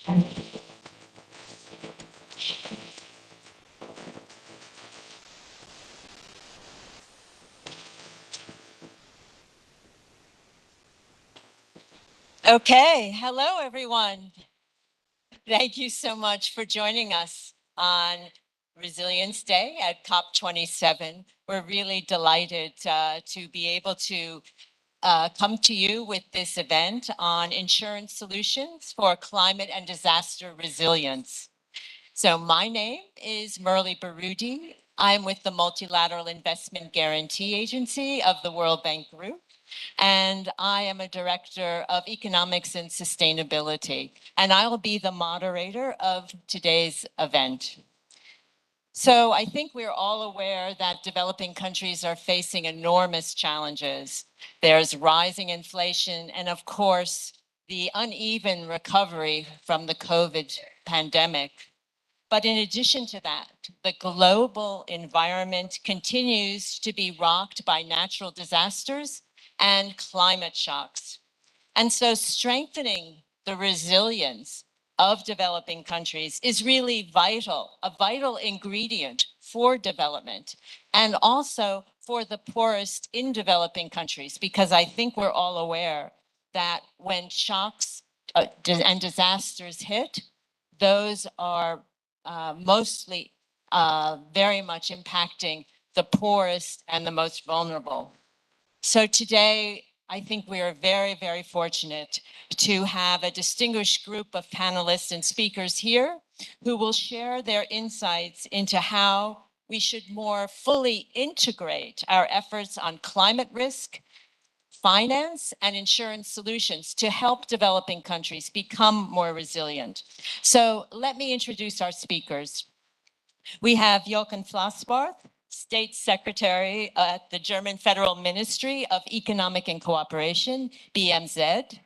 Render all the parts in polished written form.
Okay, hello everyone. Thank you so much for joining us on Resilience Day at COP27. We're really delighted to be able to come to you with this event on insurance solutions for climate and disaster resilience. So my name is Murli Baroudi. I'm with the Multilateral Investment Guarantee Agency of the World Bank Group, and I am a director of economics and sustainability, and I'll be the moderator of today's event. So I think we're all aware that developing countries are facing enormous challenges. There's rising inflation and, of course, the uneven recovery from the COVID pandemic. But in addition to that, the global environment continues to be rocked by natural disasters and climate shocks. And so strengthening the resilience of developing countries is really vital, a vital ingredient for development, and also for the poorest in developing countries, because I think we're all aware that when shocks and disasters hit, those are mostly very much impacting the poorest and the most vulnerable. So today, I think we are very, very fortunate to have a distinguished group of panelists and speakers here who will share their insights into how we should more fully integrate our efforts on climate risk, finance, and insurance solutions to help developing countries become more resilient. So let me introduce our speakers. We have Jochen Flossbarth, State Secretary at the German Federal Ministry of Economic and Cooperation, BMZ.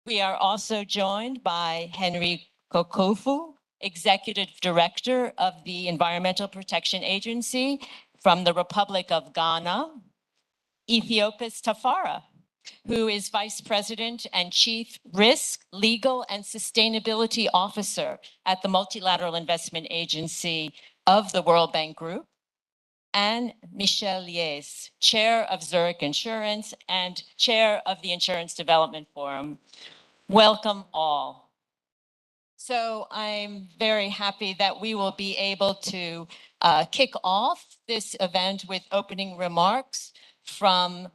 We are also joined by Henry Kokofu, Executive Director of the Environmental Protection Agency from the Republic of Ghana. Ethiopius Tafara, who is Vice President and Chief Risk, Legal, and Sustainability Officer at the Multilateral Investment Agency of the World Bank Group, and Michel Lies, Chair of Zurich Insurance and Chair of the Insurance Development Forum. Welcome all. So I'm very happy that we will be able to kick off this event with opening remarks from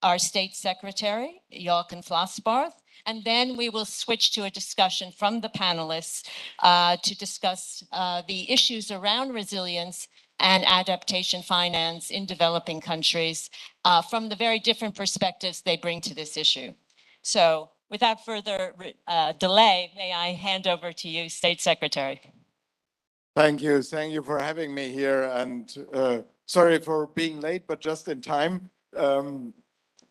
our State Secretary, Jochen Flossbarth, and then we will switch to a discussion from the panelists to discuss the issues around resilience and adaptation finance in developing countries from the very different perspectives they bring to this issue. So without further delay, may I hand over to you, State Secretary. Thank you. Thank you for having me here. And sorry for being late, but just in time,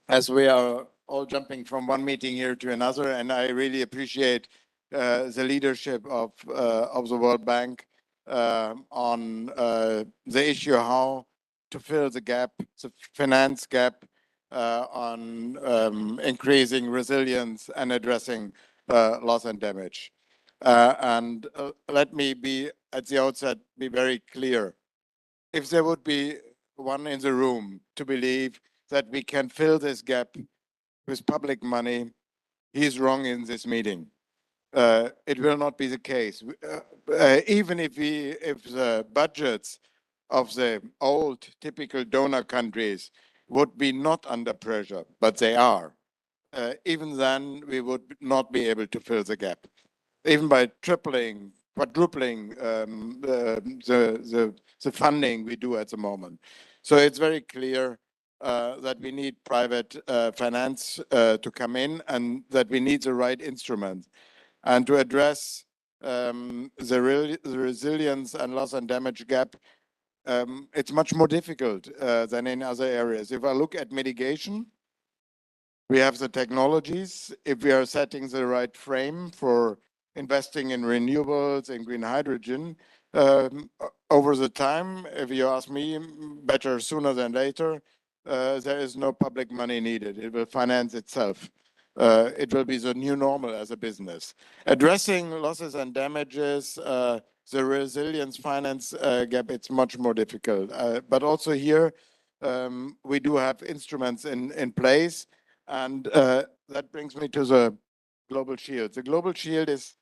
as we are all jumping from one meeting here to another. And I really appreciate the leadership of the World Bank on the issue how to fill the gap, the finance gap on increasing resilience and addressing loss and damage. And let me be at the outset be very clear. If there would be one in the room to believe that we can fill this gap with public money, he's wrong in this meeting. It will not be the case. Even if the budgets of the old typical donor countries would be not under pressure, but they are, even then we would not be able to fill the gap. Even by tripling, quadrupling the funding we do at the moment. So it's very clear that we need private finance to come in, and that we need the right instruments. And to address the resilience and loss and damage gap, it's much more difficult than in other areas. If I look at mitigation, we have the technologies. If we are setting the right frame for investing in renewables and green hydrogen, over the time, if you ask me, better sooner than later, there is no public money needed. It will finance itself. it will be the new normal as a business. Addressing losses and damages, the resilience finance gap, it's much more difficult. But also here, we do have instruments in place. And that brings me to the Global Shield. The Global Shield is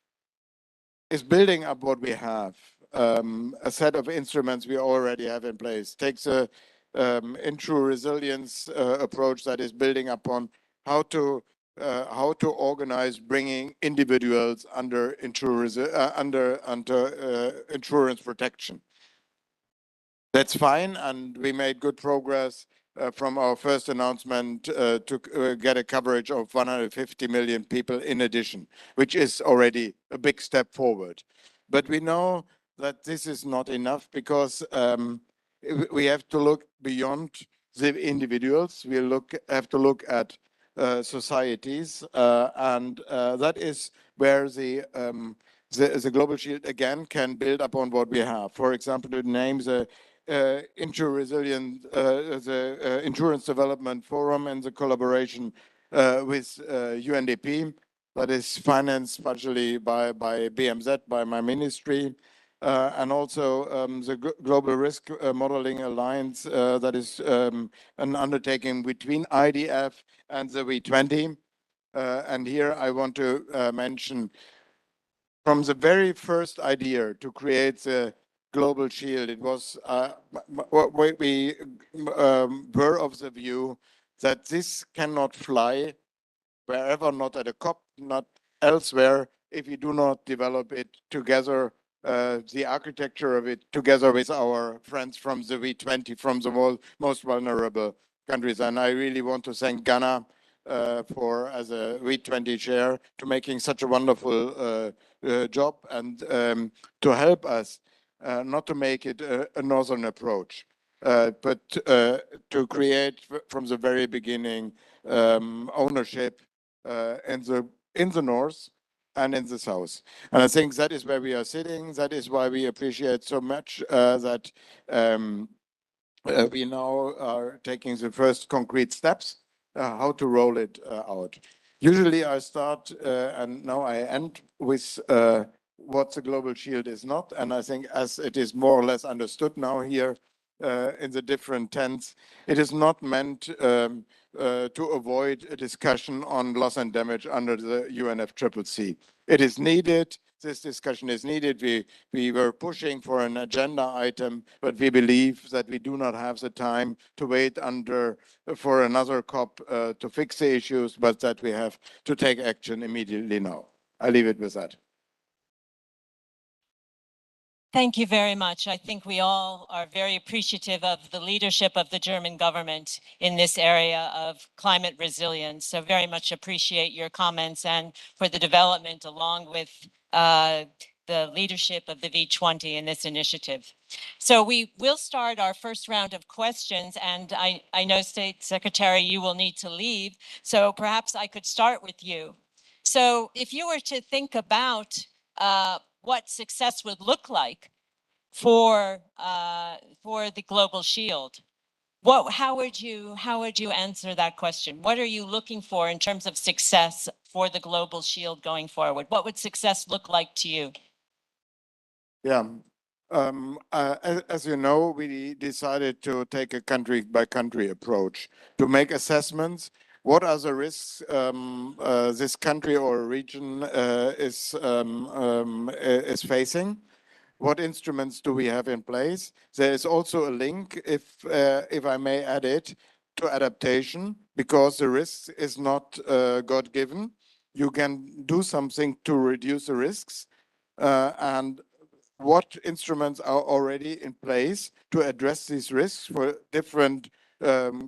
building up what we have, a set of instruments we already have in place. Takes a true resilience approach that is building upon how to organize bringing individuals under insurance protection. That's fine, and we made good progress from our first announcement to get a coverage of 150 million people in addition, which is already a big step forward. But we know that this is not enough because we have to look beyond the individuals. We have to look at societies, and that is where the Global Shield again can build upon what we have. For example, to name the Insurance Development Forum and the collaboration with UNDP, that is financed partially by BMZ, by my ministry, and also the Global Risk Modeling Alliance, that is an undertaking between IDF and the V20. And here I want to mention, from the very first idea to create the Global Shield, it was we were of the view that this cannot fly wherever, not at a COP, not elsewhere, if we do not develop it together, the architecture of it together with our friends from the V20, from the most vulnerable countries. And I really want to thank Ghana for, as a V20 chair, to making such a wonderful job and to help us not to make it a northern approach, but to create from the very beginning ownership in the north and in the south. And I think that is where we are sitting. That is why we appreciate so much that we now are taking the first concrete steps how to roll it out. Usually I start and now I end with what the Global Shield is not. And I think as it is more or less understood now here in the different tents, it is not meant to avoid a discussion on loss and damage under the UNFCCC. It is needed. This discussion is needed. We were pushing for an agenda item, but we believe that we do not have the time to wait for another COP to fix the issues, but that we have to take action immediately now. I leave it with that. Thank you very much. I think we all are very appreciative of the leadership of the German government in this area of climate resilience. So very much appreciate your comments and for the development along with the leadership of the V20 in this initiative. So we will start our first round of questions, and I know, State Secretary, you will need to leave. So perhaps I could start with you. So if you were to think about what success would look like for the Global Shield, how would you answer that question? What are you looking for in terms of success for the Global Shield going forward? What would success look like to you? Yeah. As you know, we decided to take a country by country approach to make assessments. What are the risks this country or region is facing? What instruments do we have in place? There is also a link, if I may add it, to adaptation, because the risk is not God-given. You can do something to reduce the risks, and what instruments are already in place to address these risks for different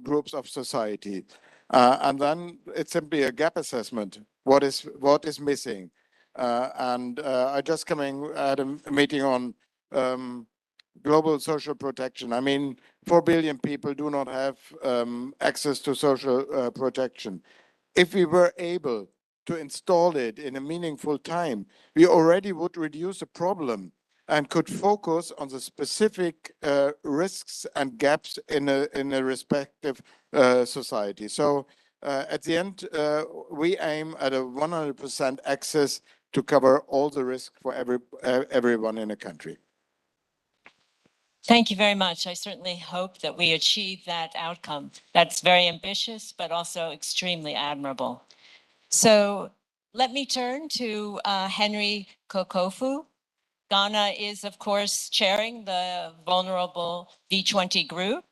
groups of society. And then it's simply a gap assessment. What is missing? I just had a meeting on global social protection. I mean, 4 billion people do not have access to social protection. If we were able to install it in a meaningful time, we already would reduce the problem and could focus on the specific risks and gaps in a respective society. So At the end, we aim at a 100% access to cover all the risk for everyone in a country. Thank you very much. I certainly hope that we achieve that outcome. That's very ambitious, but also extremely admirable. So let me turn to Henry Kokofu. Ghana is, of course, chairing the Vulnerable V20 group.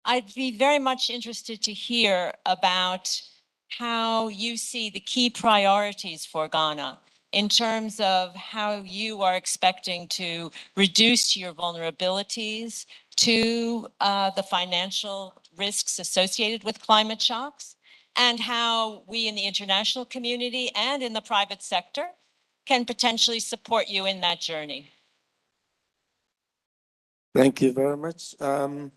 I'd be very much interested to hear about how you see the key priorities for Ghana in terms of how you are expecting to reduce your vulnerabilities to the financial risks associated with climate shocks, and how we in the international community and in the private sector can potentially support you in that journey. Thank you very much. I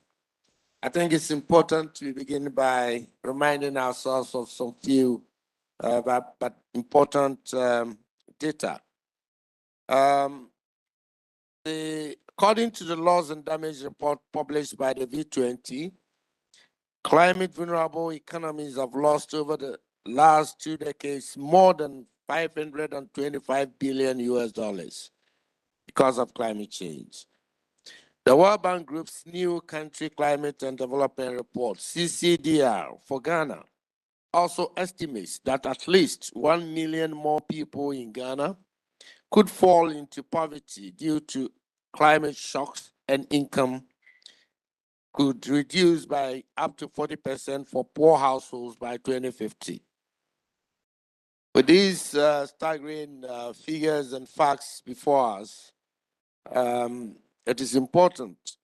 think it's important to begin by reminding ourselves of some few but important data. According to the loss and damage report published by the V20, climate vulnerable economies have lost over the last 2 decades more than $525 billion because of climate change. The World Bank Group's new country climate and development report, CCDR, for Ghana also estimates that at least 1 million more people in Ghana could fall into poverty due to climate shocks, and income could reduce by up to 40% for poor households by 2050. With these staggering figures and facts before us, it is important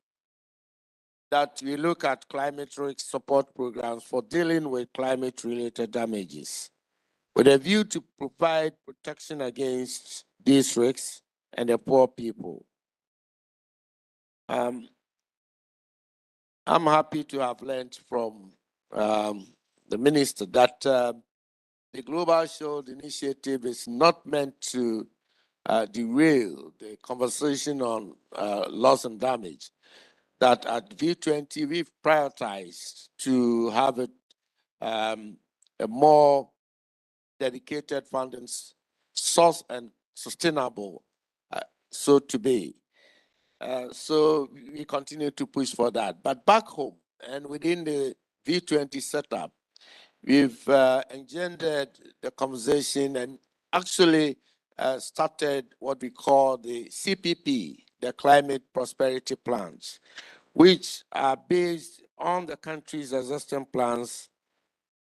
that we look at climate risk support programs for dealing with climate-related damages, with a view to provide protection against these risks and the poor people. I'm happy to have learned from the minister that the Global Shield Initiative is not meant to derail the conversation on loss and damage, that at V20 we've prioritized to have a more dedicated funding source and sustainable, so to be. So we continue to push for that. But back home and within the V20 setup, we've engendered the conversation and actually started what we call the CPP, the Climate Prosperity Plans, which are based on the country's existing plans,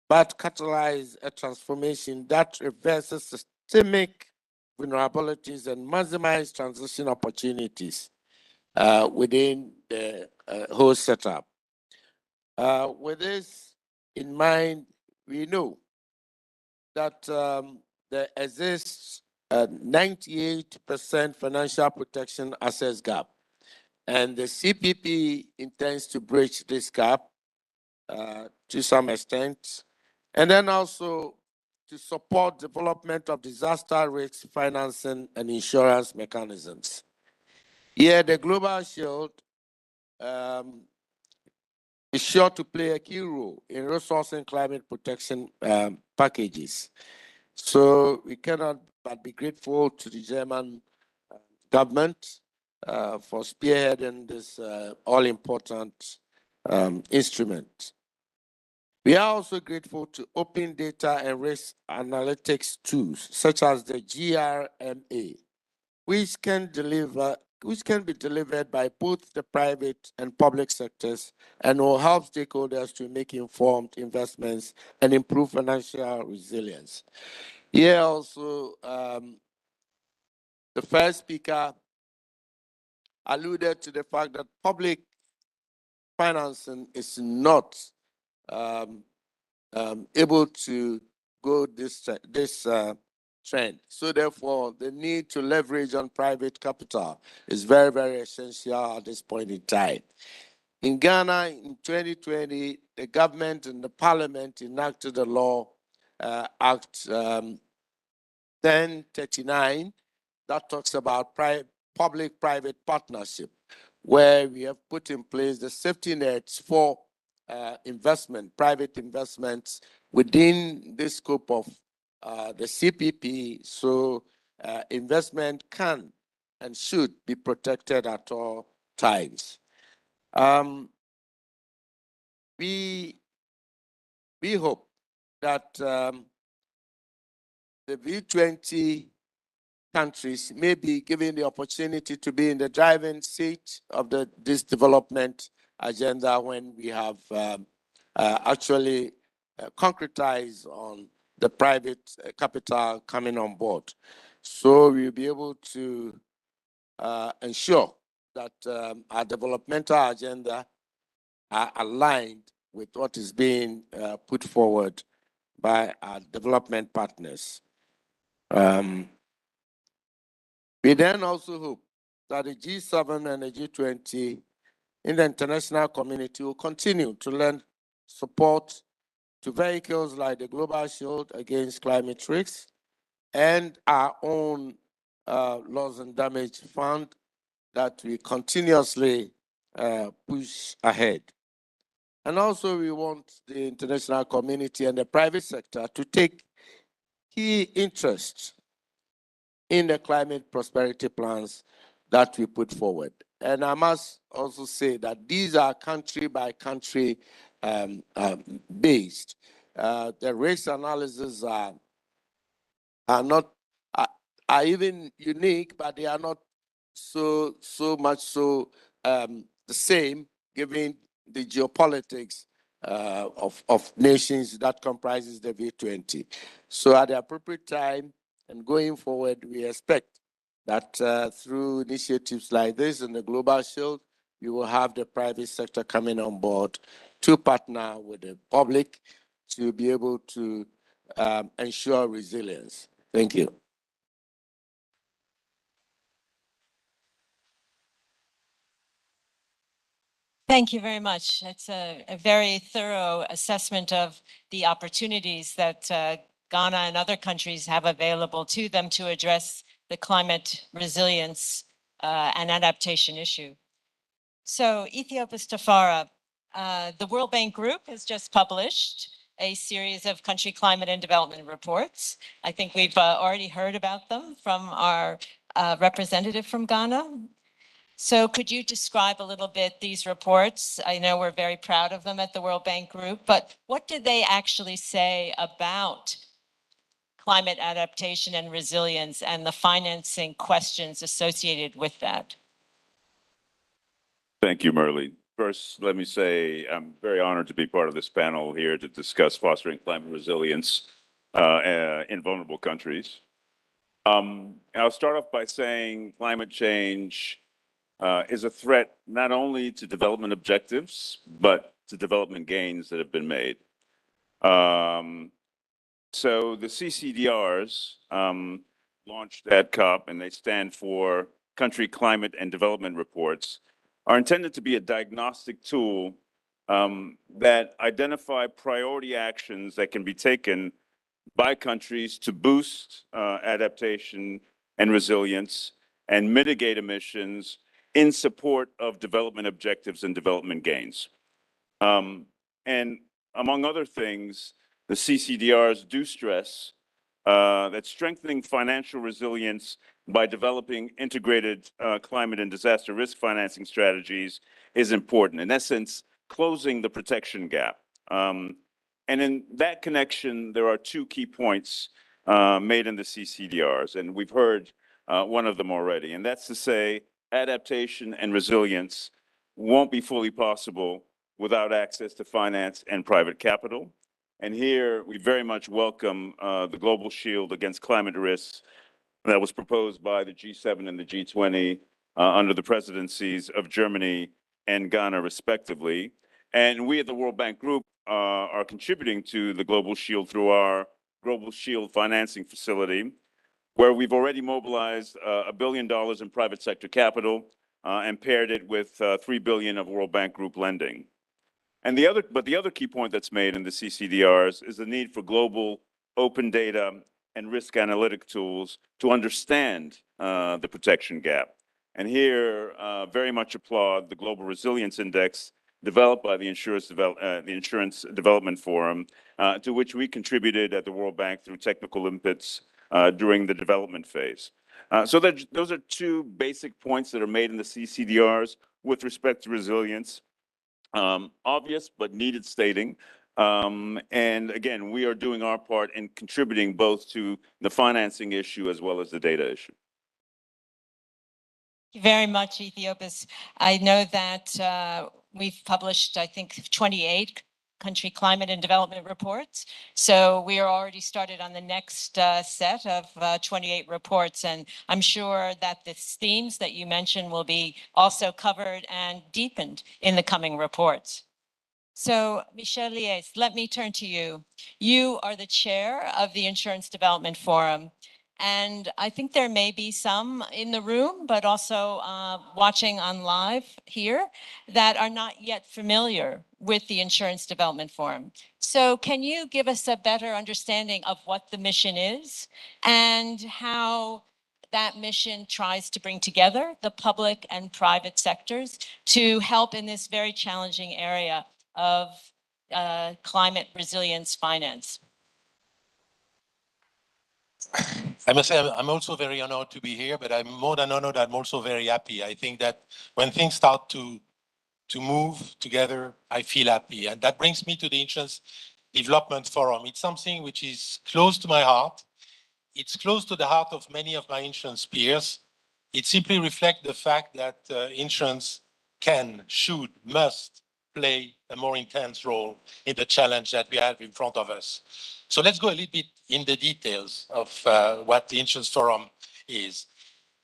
but catalyze a transformation that reverses systemic vulnerabilities and maximize transition opportunities within the whole setup. With this in mind, we know that there exists a 98% financial protection access gap, and the CPP intends to bridge this gap to some extent, and then also to support development of disaster risk financing and insurance mechanisms. Here, the Global Shield is sure to play a key role in resourcing climate protection packages. So we cannot but be grateful to the German government for spearheading this all-important instrument. We are also grateful to open data and risk analytics tools, such as the GRMA, which can be delivered by both the private and public sectors and will help stakeholders to make informed investments and improve financial resilience. Here also, the first speaker alluded to the fact that public financing is not able to go this trend. So therefore, the need to leverage on private capital is very, very essential at this point in time. In Ghana, in 2020, the government and the parliament enacted the law, Act 1039, that talks about public-private partnership, where we have put in place the safety nets for investment, private investments, within the scope of the CPP, so investment can and should be protected at all times. We hope that the V20 countries may be given the opportunity to be in the driving seat of this development agenda when we have actually concretized on the private capital coming on board. So we'll be able to ensure that our developmental agenda are aligned with what is being put forward by our development partners. We then also hope that the G7 and the G20 in the international community will continue to lend support to vehicles like the Global Shield against climate risks and our own loss and damage fund that we continuously push ahead. And also we want the international community and the private sector to take key interest in the climate prosperity plans that we put forward. And I must also say that these are country by country based. The risk analysis are not are even unique, but they are not so much so the same, given the geopolitics of nations that comprises the V20. So at the appropriate time and going forward, we expect that through initiatives like this and the Global Shield, we will have the private sector coming on board to partner with the public to be able to ensure resilience. Thank you. Thank you very much. It's a very thorough assessment of the opportunities that Ghana and other countries have available to them to address the climate resilience and adaptation issue. So Ethiopius Tafara, the World Bank Group has just published a series of country climate and development reports. I think we've already heard about them from our representative from Ghana. So could you describe a little bit these reports? I know we're very proud of them at the World Bank Group, but what did they actually say about climate adaptation and resilience and the financing questions associated with that? Thank you, Merle. First, let me say I'm very honored to be part of this panel here to discuss fostering climate resilience in vulnerable countries. I'll start off by saying climate change is a threat not only to development objectives, but to development gains that have been made. So the CCDRs launched at COP, and they stand for Country Climate and Development Reports, are intended to be a diagnostic tool that identify priority actions that can be taken by countries to boost adaptation and resilience and mitigate emissions in support of development objectives and development gains. And among other things, the CCDRs do stress that strengthening financial resilience by developing integrated climate and disaster risk financing strategies is important. In essence, closing the protection gap. And in that connection, there are two key points made in the CCDRs, and we've heard one of them already, and that's to say adaptation and resilience won't be fully possible without access to finance and private capital. And here we very much welcome the Global Shield against climate risks that was proposed by the G7 and the G20 under the presidencies of Germany and Ghana, respectively. And we at the World Bank Group are contributing to the Global Shield through our Global Shield financing facility, where we've already mobilized $1 billion in private sector capital and paired it with $3 billion of World Bank Group lending. And the other key point that's made in the CCDRs is the need for global open data and risk analytic tools to understand the protection gap. And here, very much applaud the Global Resilience Index developed by the Insurance Development Forum, to which we contributed at the World Bank through technical inputs during the development phase. So those are two basic points that are made in the CCDRs with respect to resilience. Obvious but needed stating. And again, we are doing our part in contributing both to the financing issue as well as the data issue. Thank you very much, Ethiopius. I know that we've published, I think, 28 country climate and development reports. So we are already started on the next set of 28 reports. And I'm sure that the themes that you mentioned will be also covered and deepened in the coming reports. So Michel Liès, let me turn to you. You are the chair of the Insurance Development Forum. And I think there may be some in the room, but also watching on live here that are not yet familiar with the Insurance Development Forum. So can you give us a better understanding of what the mission is and how that mission tries to bring together the public and private sectors to help in this very challenging area of climate resilience finance? I must say, I'm also very honored to be here, but I'm more than honored, I'm also very happy. I think that when things start to move together, I feel happy. And that brings me to the Insurance Development Forum. It's something which is close to my heart. It's close to the heart of many of my insurance peers. It simply reflects the fact that insurance can, should, must play a more intense role in the challenge that we have in front of us. So let's go a little bit in the details of what the Insurance Forum is.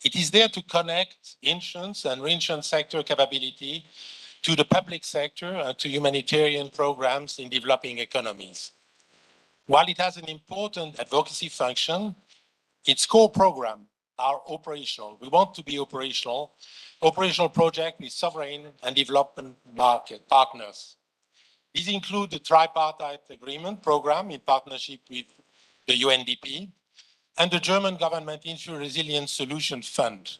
It is there to connect insurance and reinsurance sector capability to the public sector and to humanitarian programs in developing economies. While it has an important advocacy function, its core programs are operational. We want to be operational projects with sovereign and development market partners. These include the Tripartite Agreement program in partnership with the UNDP and the German government Insure Resilience Solution Fund.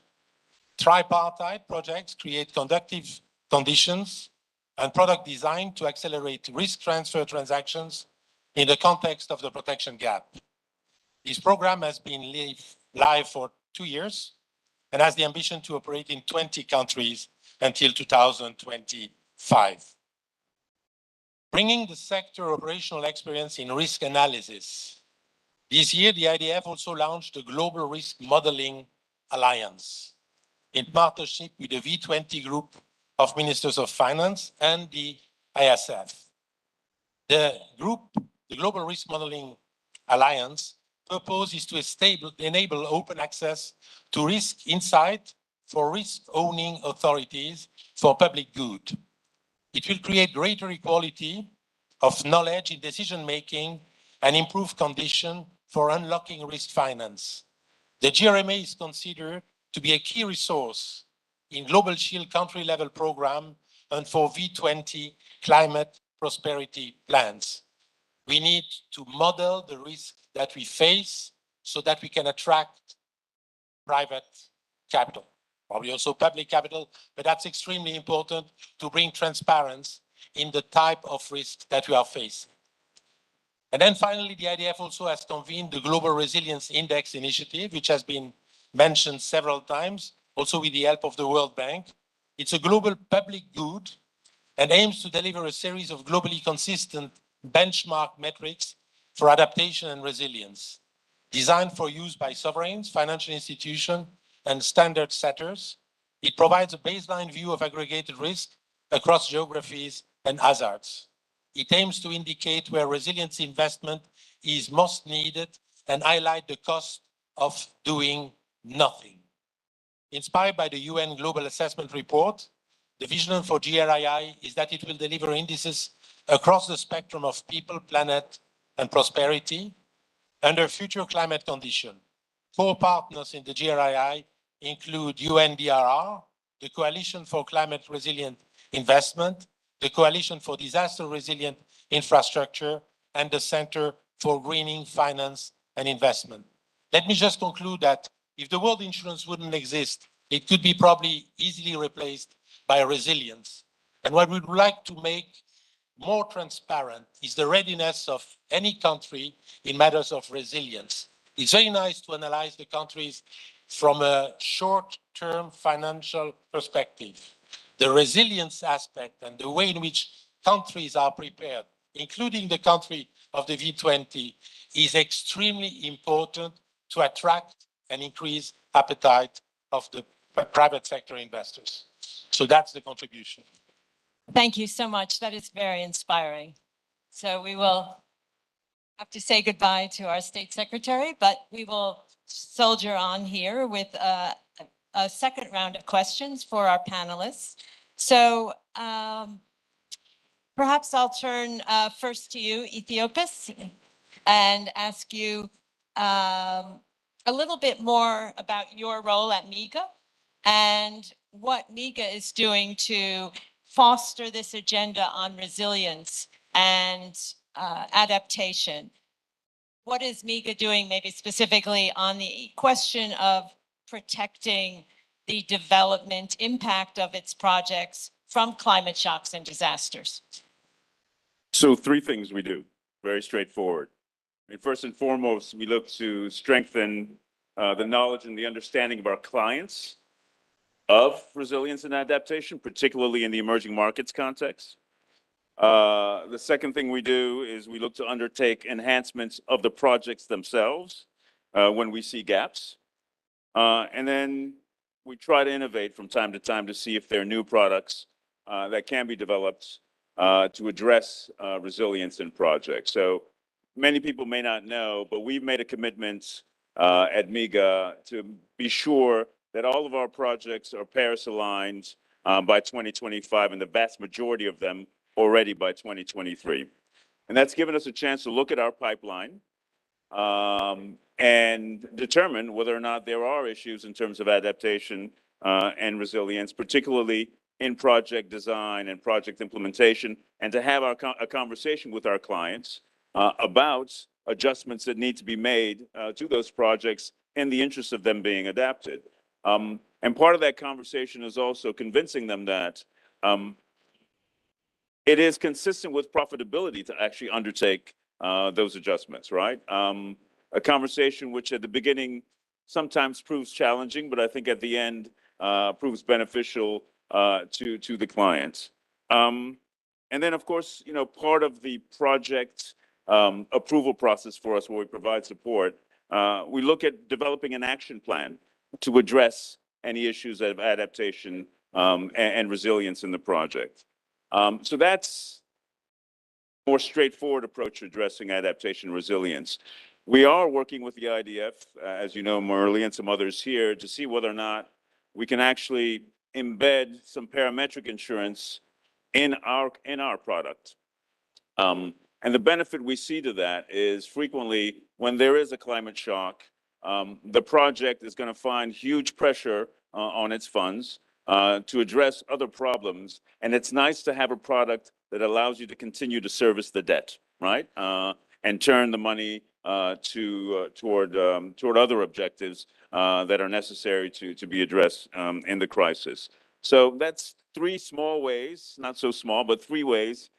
Tripartite projects create conducive conditions and product design to accelerate risk transfer transactions in the context of the protection gap. This program has been live for 2 years and has the ambition to operate in 20 countries until 2025. Bringing the sector operational experience in risk analysis. This year, the IDF also launched the Global Risk Modeling Alliance in partnership with the V20 group of Ministers of Finance and the ISF. The Global Risk Modeling Alliance purpose is to enable open access to risk insight for risk-owning authorities for public good. It will create greater equality of knowledge in decision-making and improve conditions for unlocking risk finance. The GRMA is considered to be a key resource in Global Shield country-level program and for V20 climate prosperity plans. We need to model the risk that we face so that we can attract private capital, probably also public capital, but that's extremely important to bring transparency in the type of risk that we are facing. And then finally, the IDF also has convened the Global Resilience Index Initiative, which has been mentioned several times, also with the help of the World Bank. It's a global public good and aims to deliver a series of globally consistent benchmark metrics for adaptation and resilience, designed for use by sovereigns, financial institutions, and standard setters. It provides a baseline view of aggregated risk across geographies and hazards. It aims to indicate where resilience investment is most needed and highlight the cost of doing nothing. Inspired by the UN Global Assessment Report, the vision for GRII is that it will deliver indices across the spectrum of people, planet, and prosperity under future climate conditions. Core partners in the GRII include UNDRR, the Coalition for Climate Resilient Investment, the Coalition for Disaster Resilient Infrastructure, and the Center for Greening Finance and Investment. Let me just conclude that if the world insurance wouldn't exist, it could be probably easily replaced by resilience. And what we would like to make more transparent is the readiness of any country in matters of resilience. It's very nice to analyze the countries from a short-term financial perspective. The resilience aspect and the way in which countries are prepared, including the country of the V20, is extremely important to attract and increase appetite of the private sector investors. So that's the contribution. Thank you so much. That is very inspiring. So we will have to say goodbye to our state secretary, but we will soldier on here with a second round of questions for our panelists. So perhaps I'll turn first to you, Ethiopius, and ask you a little bit more about your role at MIGA and what MIGA is doing to foster this agenda on resilience and adaptation. What is MIGA doing maybe specifically on the question of protecting the development impact of its projects from climate shocks and disasters? So three things we do, very straightforward. I mean, first and foremost, we look to strengthen the knowledge and the understanding of our clients of resilience and adaptation, particularly in the emerging markets context. The second thing we do is we look to undertake enhancements of the projects themselves when we see gaps. And then we try to innovate from time to time to see if there are new products that can be developed to address resilience in projects. So many people may not know, but we've made a commitment at MIGA to be sure that all of our projects are Paris aligned by 2025, and the vast majority of them already by 2023. And that's given us a chance to look at our pipeline and determine whether or not there are issues in terms of adaptation and resilience, particularly in project design and project implementation, and to have a conversation with our clients about adjustments that need to be made to those projects in the interest of them being adapted. And part of that conversation is also convincing them that it is consistent with profitability to actually undertake those adjustments, right? A conversation which at the beginning sometimes proves challenging, but I think at the end proves beneficial to the clients. And then, of course, you know, part of the project approval process for us where we provide support, we look at developing an action plan to address any issues of adaptation and resilience in the project. So that's a more straightforward approach to addressing adaptation and resilience. We are working with the IDF, as you know, Murli, and some others here, to see whether or not we can actually embed some parametric insurance in our product. And the benefit we see to that is frequently when there is a climate shock, the project is going to find huge pressure on its funds to address other problems. And it's nice to have a product that allows you to continue to service the debt, right? And turn the money toward other objectives that are necessary to be addressed in the crisis. So that's three small ways, not so small, but three ways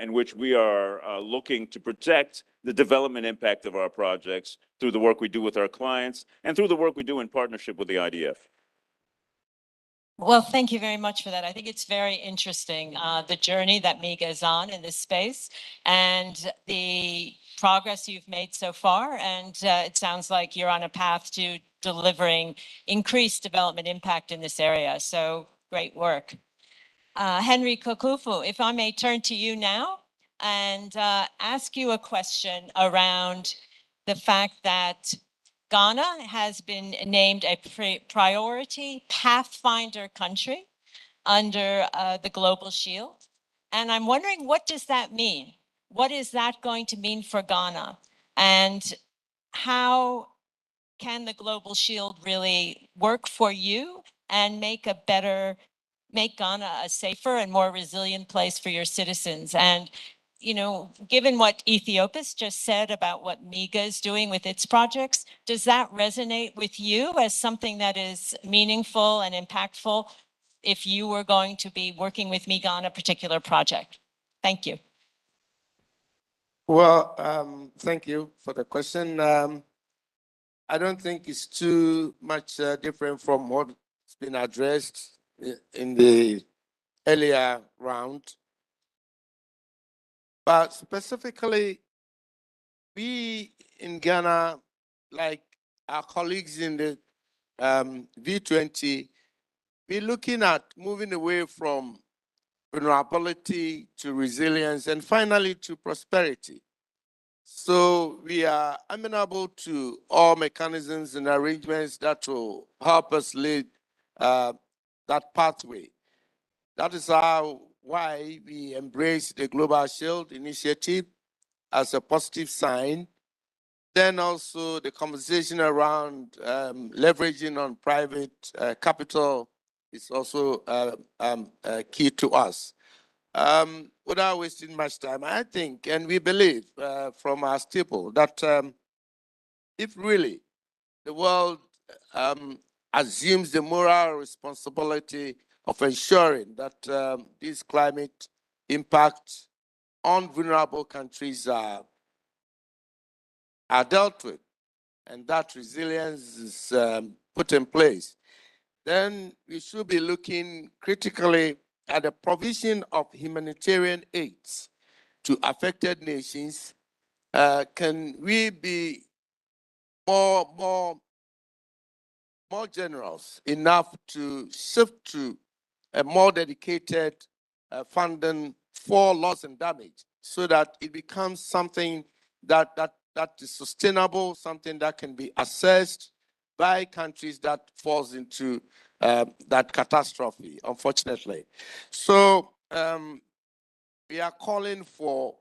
in which we are looking to protect the development impact of our projects through the work we do with our clients and through the work we do in partnership with the IDF. Well, thank you very much for that. I think it's very interesting, the journey that MIGA is on in this space and the progress you've made so far. And it sounds like you're on a path to delivering increased development impact in this area. So great work. Henry Kokufu, if I may turn to you now and ask you a question around the fact that Ghana has been named a priority pathfinder country under the Global Shield. And I'm wondering, what does that mean? What is that going to mean for Ghana? And how can the Global Shield really work for you and make Ghana a safer and more resilient place for your citizens? And, you know, given what Ethiopius just said about what MIGA is doing with its projects, does that resonate with you as something that is meaningful and impactful if you were going to be working with MIGA on a particular project. Thank you. Well, thank you for the question. I don't think it's too much different from what's been addressed in the earlier round. But specifically, we in Ghana, like our colleagues in the V20, we're looking at moving away from vulnerability to resilience and finally to prosperity. So we are amenable to all mechanisms and arrangements that will help us lead that pathway. That is why we embrace the Global Shield initiative as a positive sign. Then also the conversation around leveraging on private capital is also key to us. Without wasting much time, I think, and we believe from our staple that if really the world assumes the moral responsibility of ensuring that these climate impacts on vulnerable countries are dealt with, and that resilience is put in place, then we should be looking critically at the provision of humanitarian aids to affected nations. Can we be more generous enough to shift to a more dedicated funding for loss and damage, so that it becomes something that is sustainable, something that can be assessed by countries that falls into that catastrophe, unfortunately. So we are calling for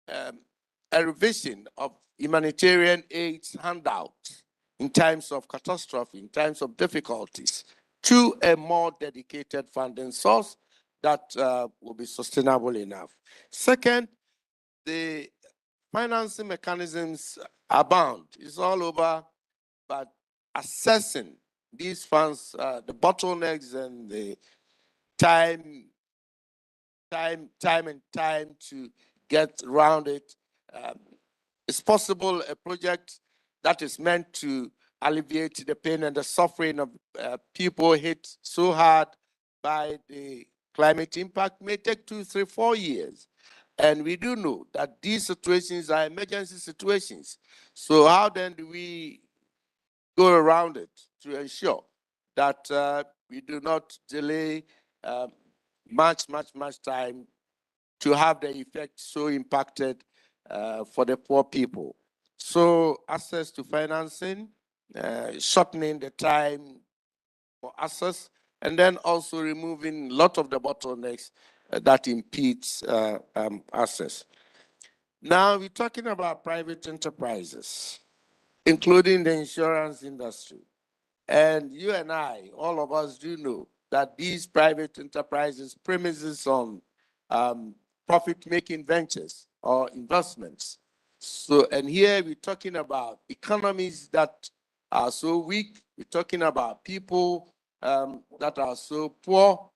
a revision of humanitarian aid handouts in times of catastrophe, in times of difficulties, to a more dedicated funding source that will be sustainable enough. Second, the financing mechanisms abound. It's all over, but assessing these funds, the bottlenecks and the time to get around it. It's possible a project that is meant to alleviate the pain and the suffering of people hit so hard by the climate impact may take 2, 3, 4 years. And we do know that these situations are emergency situations. So how then do we go around it to ensure that we do not delay much time to have the effect so impacted for the poor people? So access to financing, shortening the time for access, and then also removing a lot of the bottlenecks that impedes access. Now we're talking about private enterprises, including the insurance industry. And you and I, all of us do know that these private enterprises premises on profit-making ventures or investments. So, and here we're talking about economies that are so weak. We're talking about people that are so poor.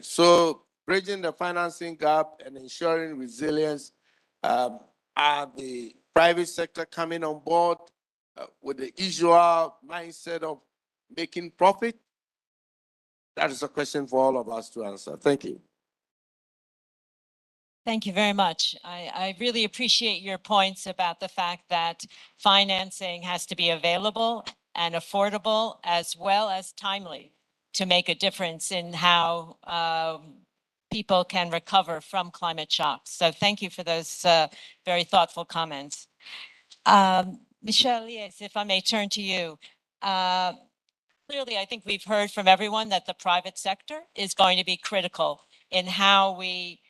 So bridging the financing gap and ensuring resilience, are the private sector coming on board with the usual mindset of making profit? That is a question for all of us to answer. Thank you. Thank you very much. I really appreciate your points about the fact that financing has to be available and affordable as well as timely to make a difference in how people can recover from climate shocks. So thank you for those very thoughtful comments. Michelle Lies, if I may turn to you. Clearly, I think we've heard from everyone that the private sector is going to be critical in how we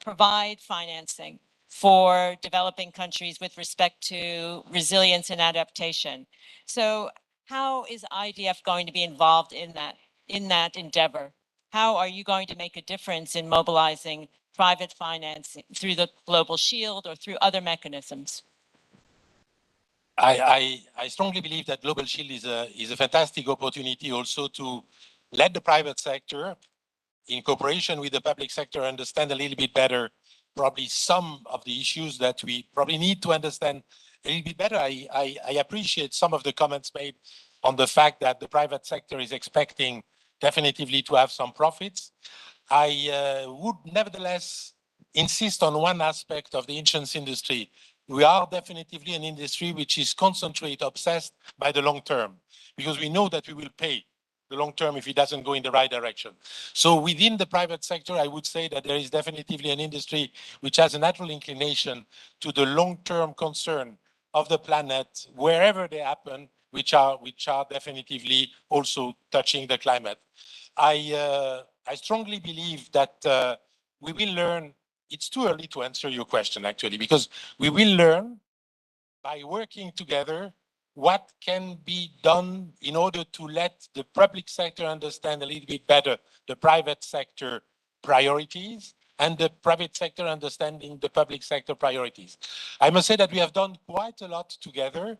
provide financing for developing countries with respect to resilience and adaptation. So how is IDF going to be involved in that endeavor? How are you going to make a difference in mobilizing private financing through the Global Shield or through other mechanisms? I strongly believe that Global Shield is a fantastic opportunity also to let the private sector, in cooperation with the public sector, understand a little bit better probably some of the issues that we probably need to understand a little bit better. I appreciate some of the comments made on the fact that the private sector is expecting definitively to have some profits. I would nevertheless insist on one aspect of the insurance industry. We are definitively an industry which is concentrated, obsessed by the long term, because we know that we will pay the long term if it doesn't go in the right direction. So within the private sector, I would say that there is definitively an industry which has a natural inclination to the long-term concern of the planet, wherever they happen, which are definitively also touching the climate. I strongly believe that we will learn. It's too early to answer your question, actually, because we will learn by working together what can be done in order to let the public sector understand a little bit better the private sector priorities and the private sector understanding the public sector priorities. I must say that we have done quite a lot together.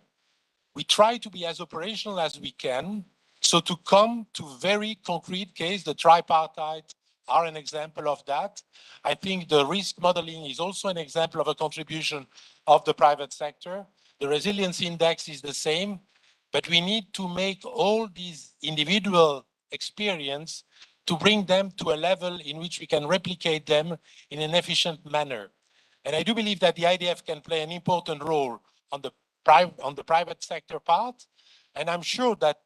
We try to be as operational as we can. So to come to very concrete case, the tripartite are an example of that. I think the risk modeling is also an example of a contribution of the private sector. The resilience index is the same, but we need to make all these individual experience to bring them to a level in which we can replicate them in an efficient manner. And I do believe that the IDF can play an important role on the private sector part. And I'm sure that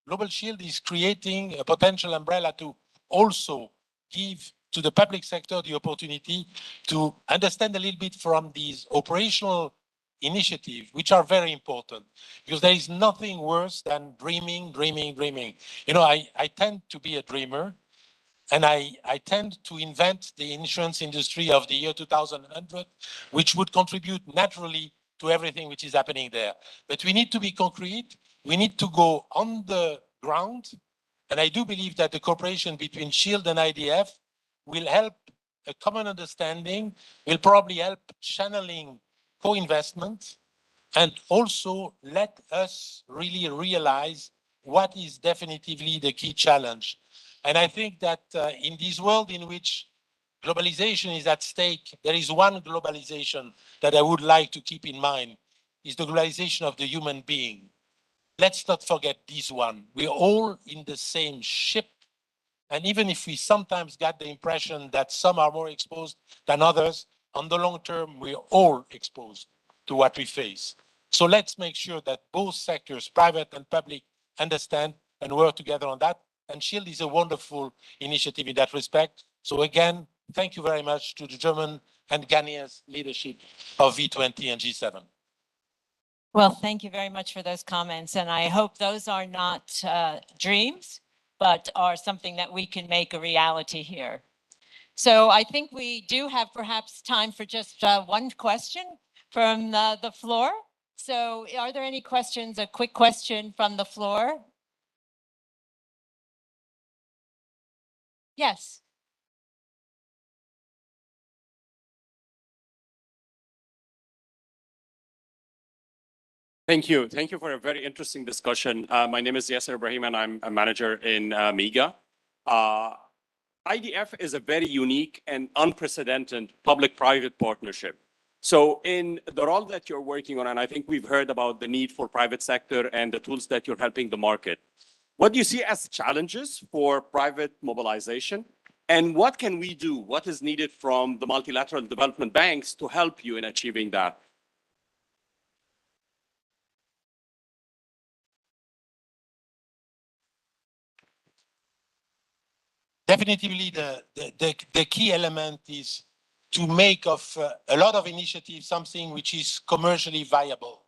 Global Shield is creating a potential umbrella to also give to the public sector the opportunity to understand a little bit from these operational initiatives, which are very important, because there is nothing worse than dreaming. You know, I tend to be a dreamer, and I tend to invent the insurance industry of the year 2100, which would contribute naturally to everything which is happening there. But we need to be concrete. We need to go on the ground. And I do believe that the cooperation between SHIELD and IDF will help a common understanding, will probably help channeling co-investment, and also let us really realize what is definitively the key challenge. And I think that in this world in which globalization is at stake, there is one globalization that I would like to keep in mind, is the globalization of the human being. Let's not forget this one. We're all in the same ship. And even if we sometimes get the impression that some are more exposed than others, on the long term, we're all exposed to what we face. So let's make sure that both sectors, private and public, understand and work together on that. And SHIELD is a wonderful initiative in that respect. So again, thank you very much to the German and Ghanaian leadership of V20 and G7. Well, thank you very much for those comments. And I hope those are not dreams, but are something that we can make a reality here. So I think we do have perhaps time for just one question from the floor. So are there any questions, a quick question from the floor? Yes. Thank you. Thank you for a very interesting discussion. My name is Yasser Ibrahim, and I'm a manager in MIGA. IDF is a very unique and unprecedented public-private partnership. So in the role that you're working on, and I think we've heard about the need for private sector and the tools that you're helping the market, what do you see as challenges for private mobilization? And what can we do? What is needed from the multilateral development banks to help you in achieving that? Definitely the key element is to make of a lot of initiatives something which is commercially viable,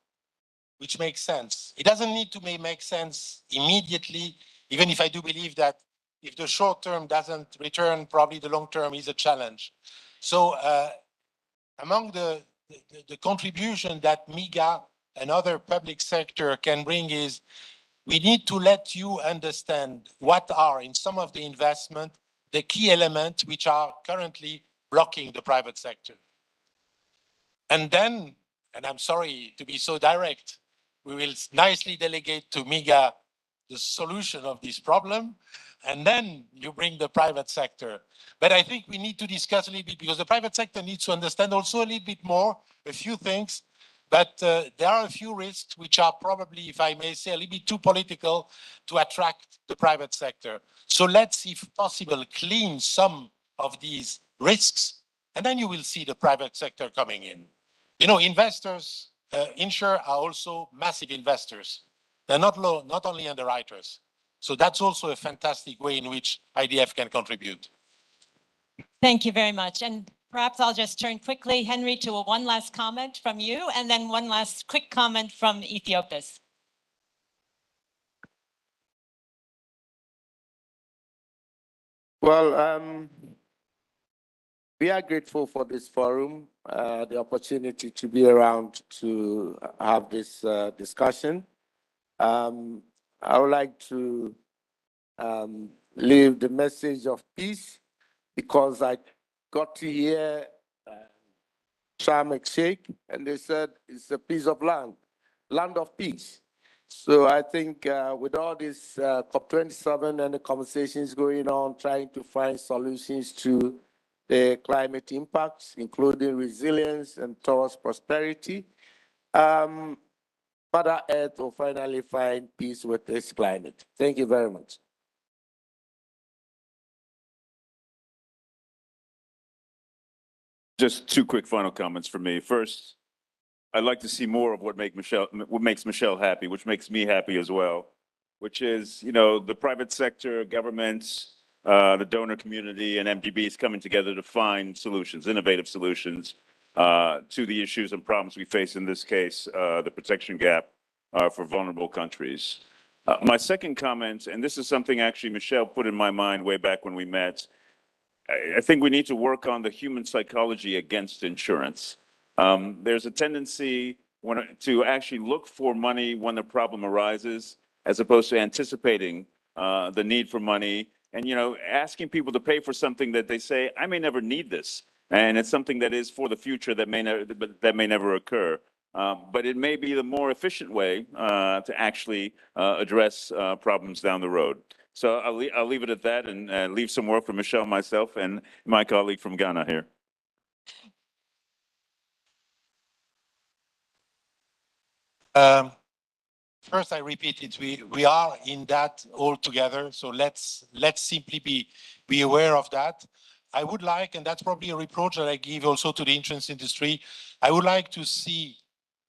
which makes sense. It doesn't need to make sense immediately, even if I do believe that if the short term doesn't return, probably the long term is a challenge. So among the contribution that MIGA and other public sector can bring is we need to let you understand what are in some of the investment, the key elements which are currently blocking the private sector. And then, and I'm sorry to be so direct, we will nicely delegate to MIGA the solution of this problem, and then you bring the private sector. But I think we need to discuss a little bit, because the private sector needs to understand also a little bit more, a few things. But there are a few risks which are probably, if I may say, a little bit too political to attract the private sector. So let's, if possible, clean some of these risks, and then you will see the private sector coming in. You know, investors, insurers are also massive investors. They're not only underwriters. So that's also a fantastic way in which IDF can contribute. Thank you very much. And perhaps I'll just turn quickly, Henry, to one last comment from you, and then one last quick comment from Ethiopius. Well, we are grateful for this forum, the opportunity to be around to have this discussion. I would like to leave the message of peace, because I got to hear Sharm el-Sheikh, and they said it's a piece of land of peace. So I think with all this COP27 and the conversations going on, trying to find solutions to the climate impacts, including resilience and towards prosperity, Mother Earth will finally find peace with this climate. Thank you very much. Just two quick final comments from me. First, I'd like to see more of what makes Michelle happy, which makes me happy as well, which is, you know, the private sector, governments, the donor community, and MDBs coming together to find solutions, innovative solutions to the issues and problems we face, in this case, the protection gap for vulnerable countries. My second comment, and this is something actually Michelle put in my mind way back when we met, I think we need to work on the human psychology against insurance. There's a tendency to actually look for money when the problem arises, as opposed to anticipating the need for money, and, you know, asking people to pay for something that they say, I may never need this, and it's something that is for the future that may never occur. But it may be the more efficient way to actually address problems down the road. So I'll leave it at that, and leave some work for Michelle, myself, and my colleague from Ghana here. First, I repeat it, we are in that all together. So let's simply be aware of that. I would like, and that's probably a reproach that I give also to the insurance industry, I would like to see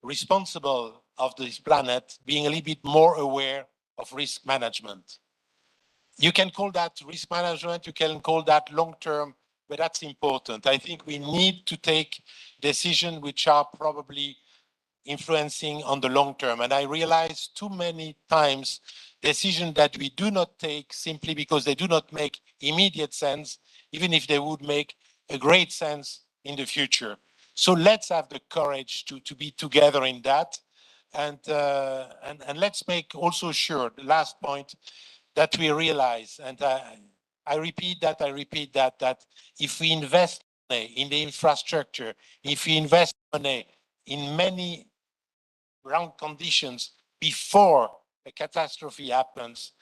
responsible of this planet being a little bit more aware of risk management. You can call that risk management, you can call that long-term, but that's important. I think we need to take decisions which are probably influencing on the long term. And I realize too many times decisions that we do not take simply because they do not make immediate sense, even if they would make a great sense in the future. So let's have the courage to be together in that. And let's make also sure, the last point, that we realize, and I repeat that, that if we invest money in the infrastructure, if we invest money in many ground conditions before a catastrophe happens,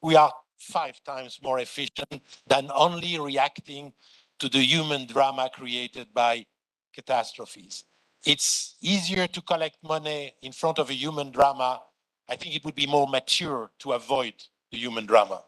we are 5 times more efficient than only reacting to the human drama created by catastrophes. It's easier to collect money in front of a human drama. I think it would be more mature to avoid the human drama.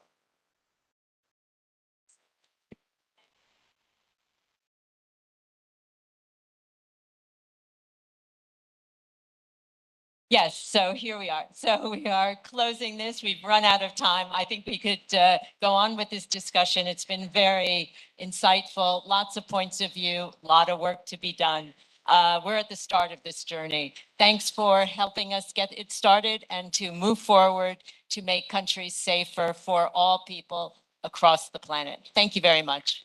Yes, so here we are. So we are closing this. We've run out of time. I think we could go on with this discussion. It's been very insightful, lots of points of view, a lot of work to be done. We're at the start of this journey. Thanks for helping us get it started and to move forward to make countries safer for all people across the planet. Thank you very much.